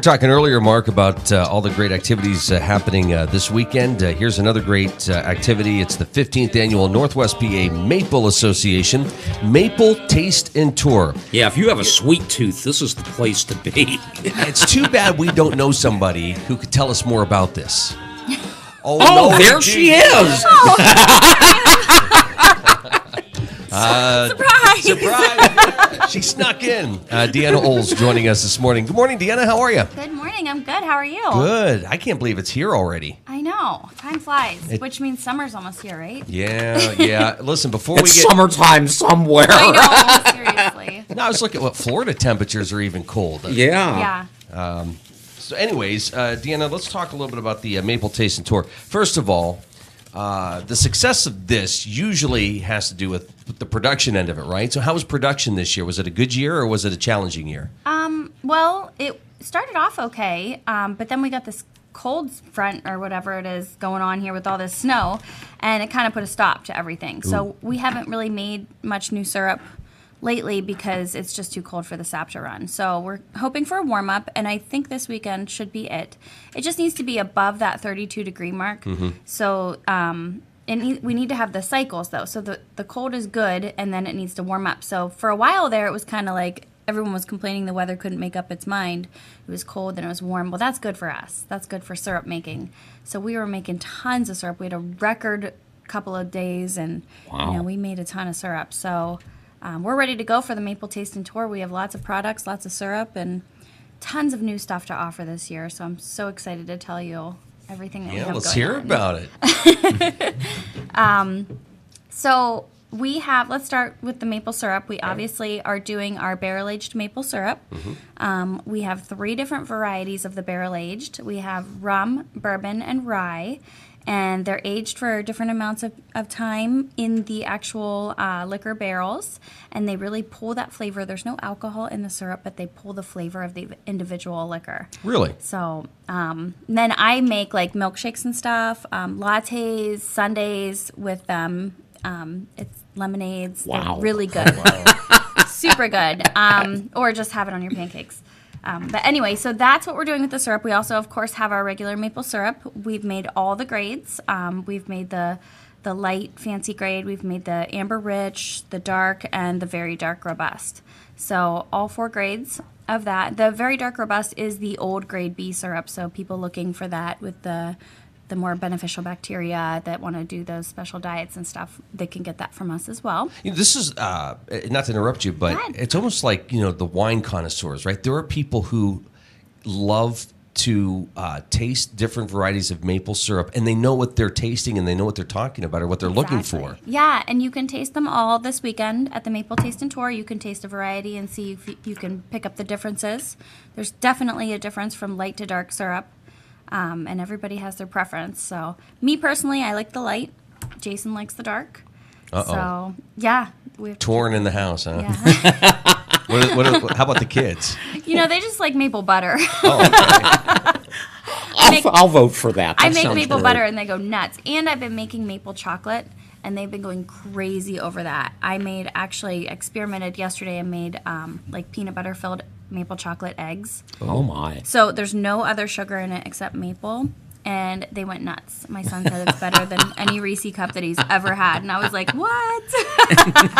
were talking earlier, Mark, about all the great activities happening this weekend. Here's another great activity. It's the 15th annual Northwest PA Maple Association Maple Taste and Tour. Yeah, if you have a sweet tooth, this is the place to be. It's too bad we don't know somebody who could tell us more about this. Oh, no, there she is. Surprise! Surprise! She snuck in. Deanna Oles joining us this morning. Good morning, Deanna. How are you? Good morning. I'm good. How are you? Good. I can't believe it's here already. I know. Time flies, which means summer's almost here, right? Yeah. Listen, before It's we get... summertime somewhere. I know. Seriously. No, I was looking at what Florida temperatures are even cold. Yeah. So anyways, Deanna, let's talk a little bit about the Maple Taste and Tour. First of all, the success of this usually has to do with the production end of it, right? So how was production this year? Was it a good year or was it a challenging year? Well, it started off okay, but then we got this cold front or whatever it is going on here with all this snow, and it kind of put a stop to everything. So we haven't really made much new syrup lately because it's just too cold for the sap to run. So we're hoping for a warm up, and I think this weekend should be it. It just needs to be above that 32-degree mark. So we need to have the cycles though. So the cold is good, and then it needs to warm up. So for a while there, it was kind of like everyone was complaining the weather couldn't make up its mind. It was cold and it was warm. Well, that's good for us. That's good for syrup making. So we were making tons of syrup. We had a record couple of days, and we made a ton of syrup. So we're ready to go for the Maple Taste and Tour. We have lots of products, lots of syrup, and tons of new stuff to offer this year. So I'm so excited to tell you everything that we have going on. Let's hear about it. So let's start with the maple syrup. We obviously are doing our barrel-aged maple syrup. We have 3 different varieties of the barrel-aged. We have rum, bourbon, and rye. And they're aged for different amounts of time in the actual liquor barrels, and they really pull that flavor. There's no alcohol in the syrup, but they pull the flavor of the individual liquor. Really? So then I make like milkshakes and stuff, lattes, sundaes with them. It's lemonades. Wow. They're really good. Super good. Or just have it on your pancakes. But anyway, so that's what we're doing with the syrup. We also, of course, have our regular maple syrup. We've made all the grades. We've made the light fancy grade. We've made the amber rich, the dark, and the very dark robust. So all 4 grades of that. The very dark robust is the old grade B syrup. So people looking for that with the more beneficial bacteria that want to do those special diets and stuff, they can get that from us as well. This is, not to interrupt you, but it's almost like, the wine connoisseurs, right? There are people who love to taste different varieties of maple syrup, and they know what they're tasting and they know what they're talking about or what they're looking for. Yeah, and you can taste them all this weekend at the Maple Taste and Tour. You can taste a variety and see if you can pick up the differences. There's definitely a difference from light to dark syrup. And everybody has their preference. So me personally, I like the light. Jason likes the dark. So yeah, we have torn in the house, huh? Yeah. How about the kids? They just like maple butter. I'll vote for that. I make maple butter and they go nuts. And I've been making maple chocolate, and they've been going crazy over that. I experimented yesterday and made like peanut butter filled maple chocolate eggs. Oh my. So there's no other sugar in it except maple, and they went nuts. My son said it's better than any Reese cup that he's ever had, and I was like, what?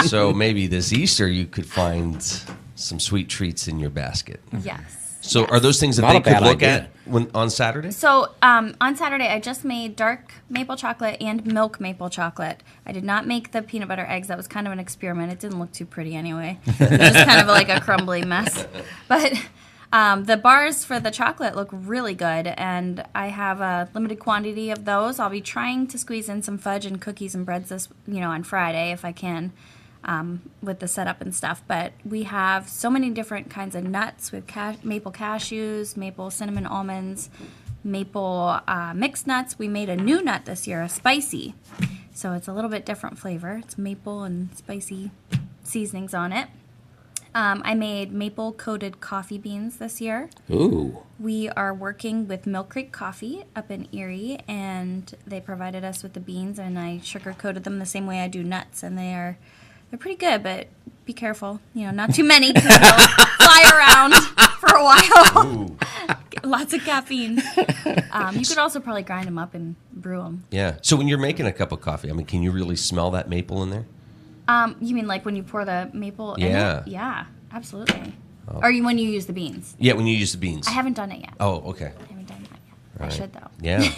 So maybe this Easter you could find some sweet treats in your basket. Yes. So are those things that Not they a bad could look idea. at on Saturday? So on Saturday, I just made dark maple chocolate and milk maple chocolate. I did not make the peanut butter eggs. That was kind of an experiment. It didn't look too pretty anyway. It was just kind of like a crumbly mess. But the bars for the chocolate look really good, and I have a limited quantity of those. I'll be trying to squeeze in some fudge and cookies and breads on Friday if I can. With the setup and stuff, but we have so many different kinds of nuts with maple cashews, maple cinnamon almonds, maple mixed nuts. We made a new nut this year, a spicy, so it's a little bit different flavor. It's maple and spicy seasonings on it. I made maple coated coffee beans this year. Ooh. We are working with Mill Creek Coffee up in Erie, and they provided us with the beans, and I sugar coated them the same way I do nuts, and they're pretty good, but be careful. Not too many because they'll fly around for a while. Lots of caffeine. You could also probably grind them up and brew them. Yeah. So when you're making a cup of coffee, I mean, can you really smell that maple in there? You mean like when you pour the maple in Yeah. it? Yeah, absolutely. Or when you use the beans. Yeah, when you use the beans. I haven't done it yet. Oh, okay. I haven't done that yet. I Right. should, though. Yeah.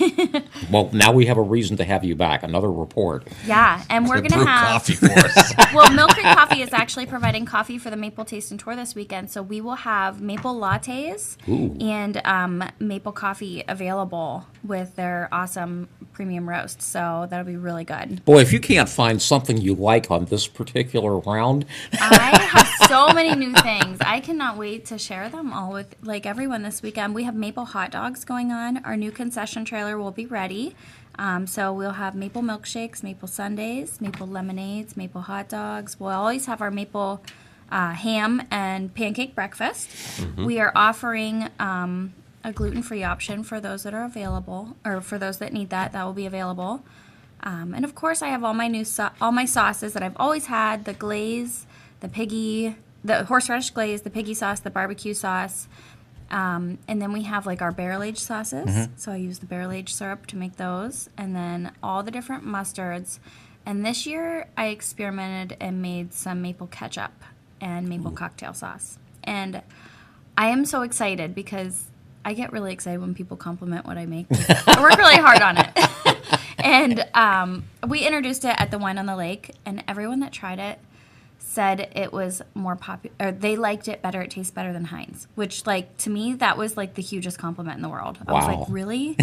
Well, now we have a reason to have you back. Another report. Yeah, and we're going to Brew have... coffee for us. Well, Mill Creek Coffee is actually providing coffee for the Maple Taste and Tour this weekend. So we will have maple lattes and maple coffee available with their awesome premium roast. So that'll be really good. Boy, if you can't find something you like on this particular round, I have so many new things. I cannot wait to share them all with like everyone this weekend. We have maple hot dogs going on. Our new concession trailer will be ready. So we'll have maple milkshakes, maple sundaes, maple lemonades, maple hot dogs. We'll always have our maple ham and pancake breakfast. We are offering a gluten-free option for those that are available, or for those that need that. That will be available. And of course, I have all my all my sauces that I've always had: the glaze, the horseradish glaze, the piggy sauce, the barbecue sauce. And then we have like our barrel-aged sauces. So I use the barrel-aged syrup to make those. And then all the different mustards. And this year I experimented and made some maple ketchup and maple cocktail sauce. And I am so excited because I get really excited when people compliment what I make. I work really hard on it. And we introduced it at the Wine on the Lake. And everyone that tried it said it was more popular, or they liked it better. It tastes better than Heinz, which, like, to me, that was like the hugest compliment in the world. I was like, really?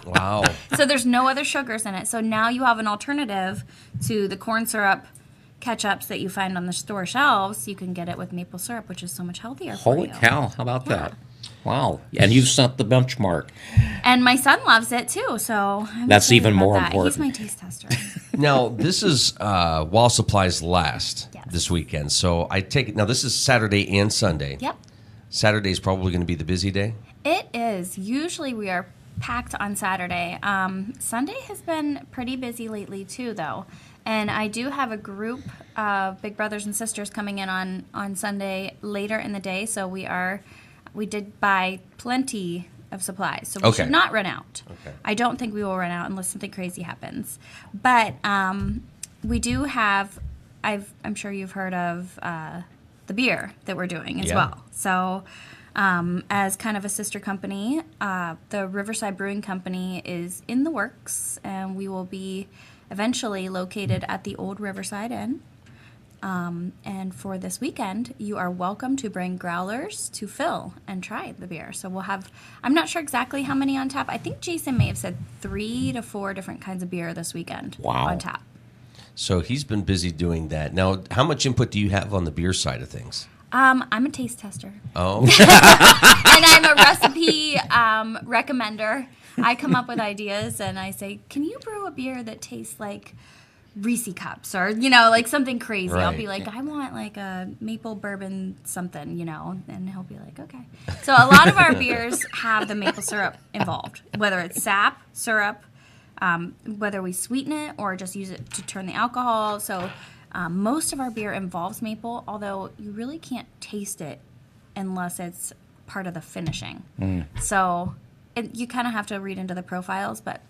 Wow. So there's no other sugars in it. So now you have an alternative to the corn syrup ketchups that you find on the store shelves. You can get it with maple syrup, which is so much healthier for you. holy cow, how about that? Wow. And you've set the benchmark. And my son loves it too, so I'm That's excited even about more that. important. He's my taste tester. Now, this is while supplies last Yes. this weekend. So I take it. Now, this is Saturday and Sunday. Yep. Saturday is probably going to be the busy day. It is. Usually we are packed on Saturday. Sunday has been pretty busy lately too, though. And I do have a group of big brothers and sisters coming in on Sunday later in the day. So we did buy plenty of supplies. So we Okay. should not run out. Okay. I don't think we will run out unless something crazy happens. But we do have, I'm sure you've heard of the beer that we're doing as Yeah. well. So as kind of a sister company, the Riverside Brewing Company is in the works, and we will be eventually located at the old Riverside Inn. And for this weekend, you are welcome to bring growlers to fill and try the beer. So we'll have, I'm not sure exactly how many on tap. I think Jason may have said 3 to 4 different kinds of beer this weekend on tap. So he's been busy doing that. Now, how much input do you have on the beer side of things? I'm a taste tester. Oh, And I'm a recipe recommender. I come up with ideas and I say, can you brew a beer that tastes like Reese cups, or, like something crazy? I'll be Right. like, I want like a maple bourbon something, and he'll be like, okay. So a lot of our beers have the maple syrup involved, whether it's sap, syrup, whether we sweeten it or just use it to turn the alcohol. So most of our beer involves maple, although you really can't taste it unless it's part of the finishing. So you kind of have to read into the profiles. But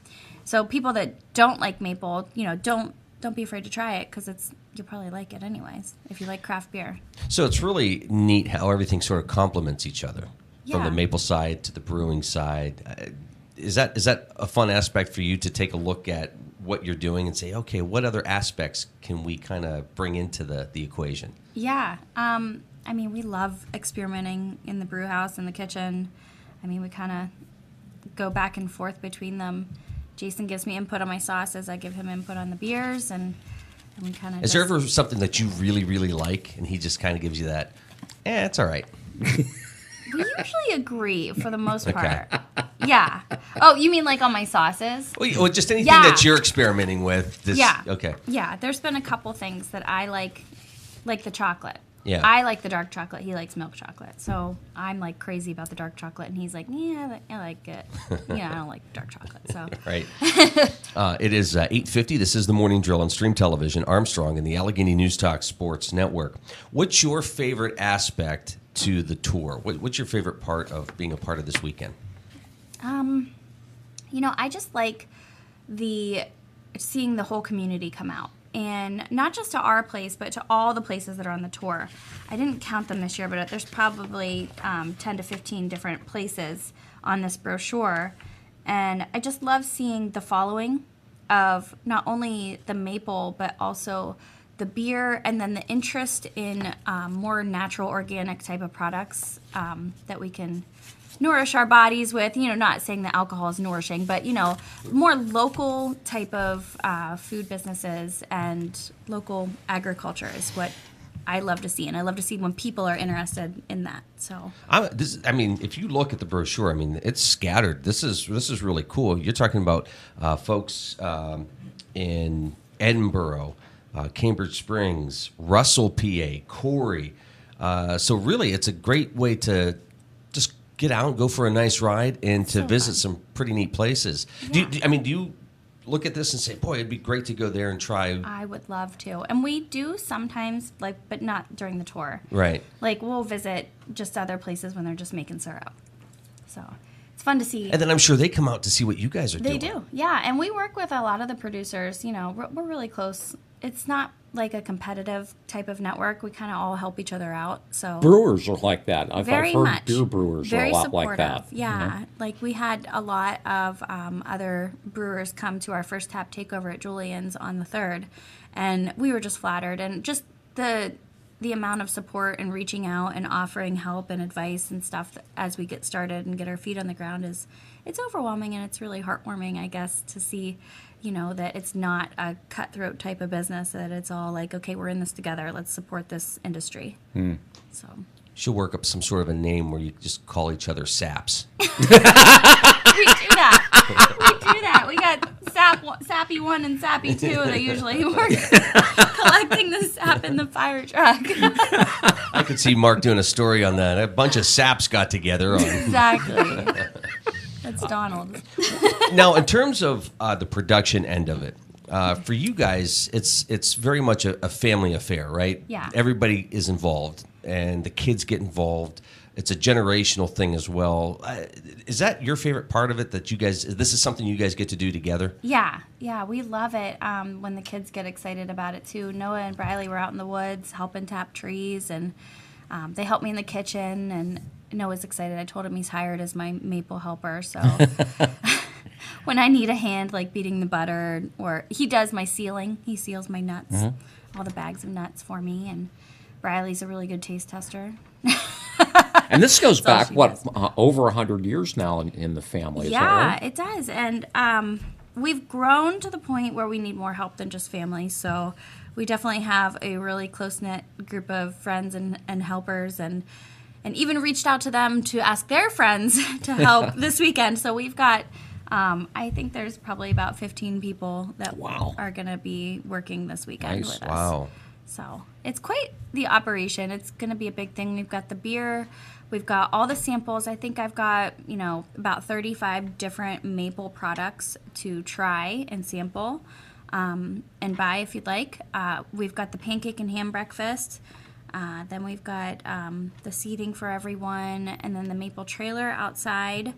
so people that don't like maple, don't be afraid to try it, because you'll probably like it anyways if you like craft beer. so it's really neat how everything sort of complements each other, from Yeah. the maple side to the brewing side. Is that a fun aspect for you to take a look at what you're doing and say, okay, what other aspects can we kind of bring into the equation? Yeah. We love experimenting in the brew house and the kitchen. We kind of go back and forth between them. Jason gives me input on my sauces. I give him input on the beers, and we kind of. Is there ever something that you really, really like, and he just kind of gives you that, it's all right? We usually agree for the most Okay. part. Yeah. Oh, you mean like on my sauces? Well, just anything Yeah. that you're experimenting with. Yeah. Okay. Yeah. There's been a couple things that I like the chocolate. Yeah. I like the dark chocolate. He likes milk chocolate. So I'm like crazy about the dark chocolate, and he's like, yeah, I like it. I don't like dark chocolate. So Right. It is 8:50. This is the Morning Drill on Stream Television, Armstrong, and the Allegheny News Talk Sports Network. What's your favorite aspect to the tour? What's your favorite part of being a part of this weekend? I just like seeing the whole community come out. And not just to our place, but to all the places that are on the tour. I didn't count them this year, but there's probably 10 to 15 different places on this brochure. And I just love seeing the following of not only the maple, but also the beer, and then the interest in more natural, organic type of products that we can nourish our bodies with. Not saying that alcohol is nourishing, but more local type of food businesses and local agriculture is what I love to see, and I love to see when people are interested in that. So, if you look at the brochure, it's scattered. This is really cool. You're talking about folks in Edinburgh, Cambridge Springs, Russell, PA, Corey. So really, it's a great way to just get out, go for a nice ride, and to visit some pretty neat places. Yeah. Do you look at this and say, boy, it'd be great to go there and try? I would love to. And we do sometimes, but not during the tour. Right. We'll visit just other places when they're just making syrup. So it's fun to see. And then I'm sure they come out to see what you guys are doing. They do, yeah. And we work with a lot of the producers. We're really close. It's not like a competitive type of network. We kind of all help each other out. So brewers are like that. I've very heard much. Beer brewers very are a lot supportive. like that. Yeah, we had a lot of other brewers come to our first tap takeover at Julian's on the 3rd, and we were just flattered. And just the amount of support and reaching out and offering help and advice and stuff as we get started and get our feet on the ground it's overwhelming, and it's really heartwarming, I guess, to see that it's not a cutthroat type of business, that it's all okay, we're in this together, let's support this industry. So she'll work up some sort of a name where you just call each other saps. We do that. We got Sappy 1 and Sappy 2 that usually work collecting the sap in the fire truck. I could see Mark doing a story on that. A bunch of saps got together. Exactly. That's Donald. Now, in terms of the production end of it, for you guys, it's very much a family affair, right? Yeah. Everybody is involved, and the kids get involved. It's a generational thing as well. Is that your favorite part of it, that you guys, this is something you guys get to do together? Yeah, we love it when the kids get excited about it, too. Noah and Briley were out in the woods helping tap trees, and they helped me in the kitchen, and Noah's excited. I told him he's hired as my maple helper, so when I need a hand beating the butter, or he does my sealing, he seals my nuts, all the bags of nuts for me, and Briley's a really good taste tester. And this goes back, over 100 years now in the family, is that right? Yeah, it does. And we've grown to the point where we need more help than just family. So we definitely have a really close-knit group of friends and helpers, and even reached out to them to ask their friends to help this weekend. So we've got, I think there's probably about 15 people that are going to be working this weekend with us. Wow. So it's quite the operation. It's going to be a big thing. We've got the beer. We've got all the samples. I think I've got, about 35 different maple products to try and sample and buy if you'd like. We've got the pancake and ham breakfast. Then we've got the seating for everyone, and then the maple trailer outside,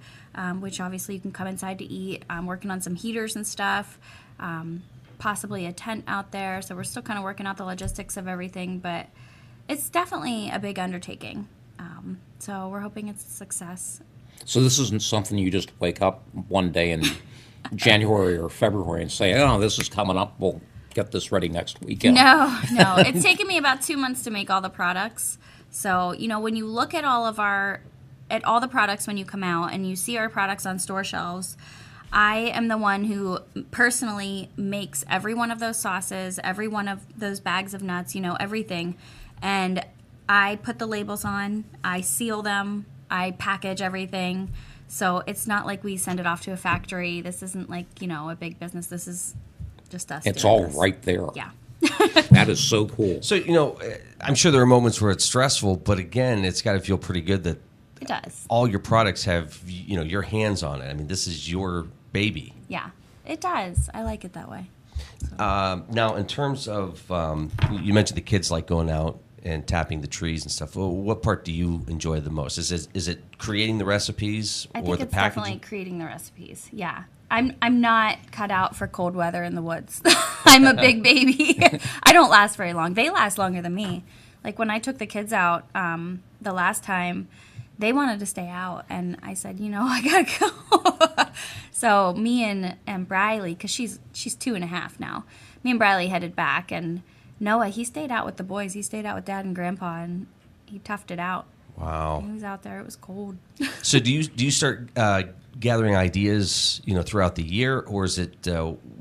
which obviously you can come inside to eat. I'm working on some heaters and stuff. Possibly a tent out there, so we're still kind of working out the logistics of everything, but it's definitely a big undertaking. So we're hoping it's a success. So this isn't something you just wake up one day in January or February and say, oh, this is coming up, we'll get this ready next weekend. No. It's taken me about 2 months to make all the products. So, when you look at all the products when you come out and you see our products on store shelves, I am the one who personally makes every one of those sauces, every one of those bags of nuts, everything. And I put the labels on, I seal them, I package everything. So it's not like we send it off to a factory. This isn't like, a big business. This is just us. It's all right there. Yeah. That is so cool. So, I'm sure there are moments where it's stressful, but again, it's got to feel pretty good that it does. All your products have, your hands on it. This is your baby. Yeah, it does. I like it that way. So. Now, in terms of, you mentioned the kids like going out and tapping the trees and stuff. Well, what part do you enjoy the most? Is it creating the recipes I or think the it's packaging? definitely creating the recipes. Yeah. I'm not cut out for cold weather in the woods. I'm a big baby. I don't last very long. They last longer than me. Like when I took the kids out the last time, they wanted to stay out, and I said, I gotta go. So me and Briley, because she's 2.5 now, me and Briley headed back, and Noah, he stayed out with the boys. He stayed out with Dad and Grandpa, and he toughed it out. Wow. He was out there. It was cold. So do you start gathering ideas, throughout the year, or is it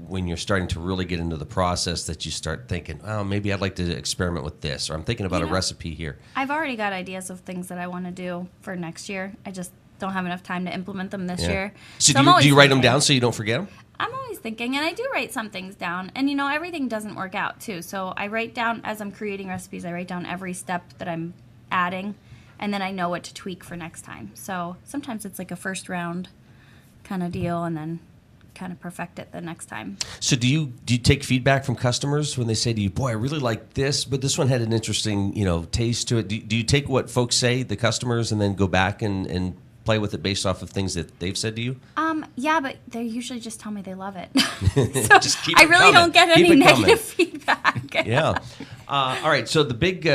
when you're starting to really get into the process that you start thinking, oh, maybe I'd like to experiment with this, or I'm thinking about a recipe here? I've already got ideas of things that I want to do for next year. I just don't have enough time to implement them this year. So I'm do always you write them thinking. down so you don't forget them? I'm always thinking, and I do write some things down. And, everything doesn't work out, too. So I write down, as I'm creating recipes, I write down every step that I'm adding, and then I know what to tweak for next time. So sometimes it's like a first round kind of deal, and then kind of perfect it the next time. So do you take feedback from customers when they say to you, boy, I really like this, but this one had an interesting, taste to it? Do you take what folks say, the customers, and then go back and play with it based off of things that they've said to you? Yeah, but they usually just tell me they love it. So Just keep I it really coming. don't get Keep any it coming. negative feedback. Yeah. All right. So the big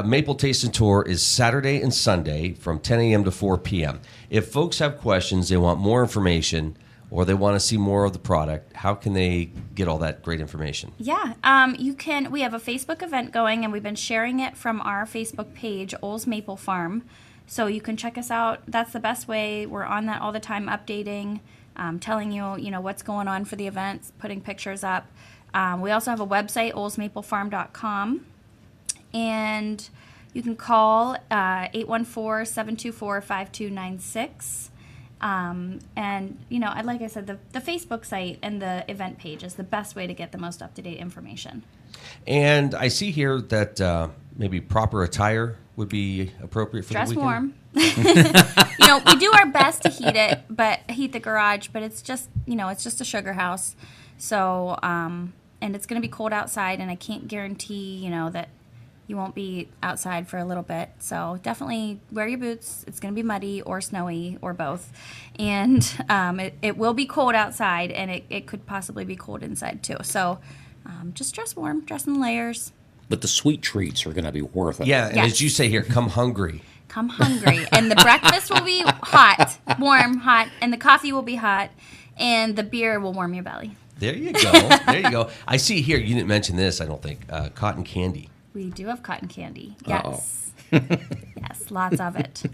Maple Tasting Tour is Saturday and Sunday from 10 a.m. to 4 p.m. If folks have questions, they want more information, or they want to see more of the product, how can they get all that great information? Yeah, you can. We have a Facebook event going, and we've been sharing it from our Facebook page, Ole's Maple Farm. So you can check us out. That's the best way. We're on that all the time, updating, telling you, what's going on for the events, putting pictures up. We also have a website, olesmaplefarm.com, and you can call 814-724-5296. And, like I said, the Facebook site and the event page is the best way to get the most up-to-date information. And I see here that maybe proper attire would be appropriate for Dress the weekend. warm. We do our best to heat the garage, but it's just, it's just a sugar house. So, and it's going to be cold outside, and I can't guarantee, that you won't be outside for a little bit. So definitely wear your boots. It's going to be muddy or snowy or both. And it will be cold outside, and it could possibly be cold inside too. So just dress warm, dress in layers. But the sweet treats are going to be worth it. Yeah, and Yes. as you say here, come hungry. Come hungry. And the breakfast will be hot, warm, hot, and the coffee will be hot, and the beer will warm your belly. There you go. There you go. I see here, you didn't mention this, I don't think, cotton candy. We do have cotton candy. Yes. Yes, lots of it.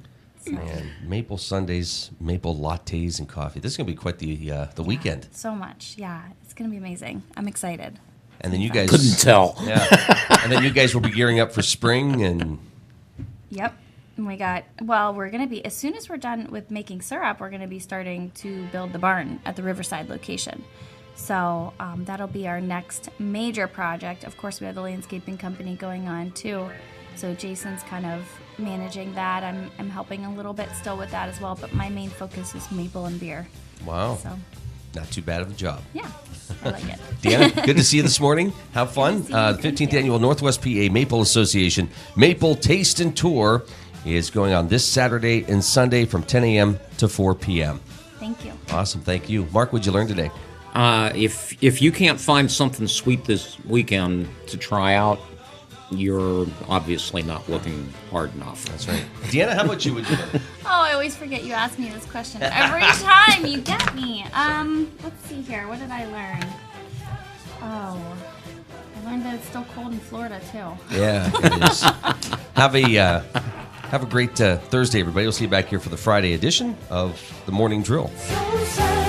So, And maple sundaes, maple lattes, and coffee. This is going to be quite the weekend. so much. Yeah, it's going to be amazing. I'm excited. And then you guys... Couldn't tell. Yeah. And then you guys will be gearing up for spring and... Yep. And we're going to be, as soon as we're done with making syrup, we're going to be starting to build the barn at the Riverside location. So that'll be our next major project. Of course, we have the landscaping company going on too. So Jason's kind of managing that. I'm helping a little bit still with that as well, but my main focus is maple and beer. Wow. So Not too bad of a job. yeah, I like it. Deanna, good to see you this morning. Have fun. Good to see you. The Thank 15th you. Annual Northwest PA Maple Association Maple Taste and Tour is going on this Saturday and Sunday from 10 a.m. to 4 p.m. Thank you. Awesome. Thank you. Mark, what'd you learn today? If you can't find something sweet this weekend to try out, you're obviously not looking hard enough. That's right. Deanna, how about you? What'd you learn? Oh, I always forget you ask me this question every time. You get me. Let's see here. What did I learn? Oh, I learned that it's still cold in Florida too. Yeah, it is. Have a great Thursday, everybody. We'll see you back here for the Friday edition of the Morning Drill. So sad.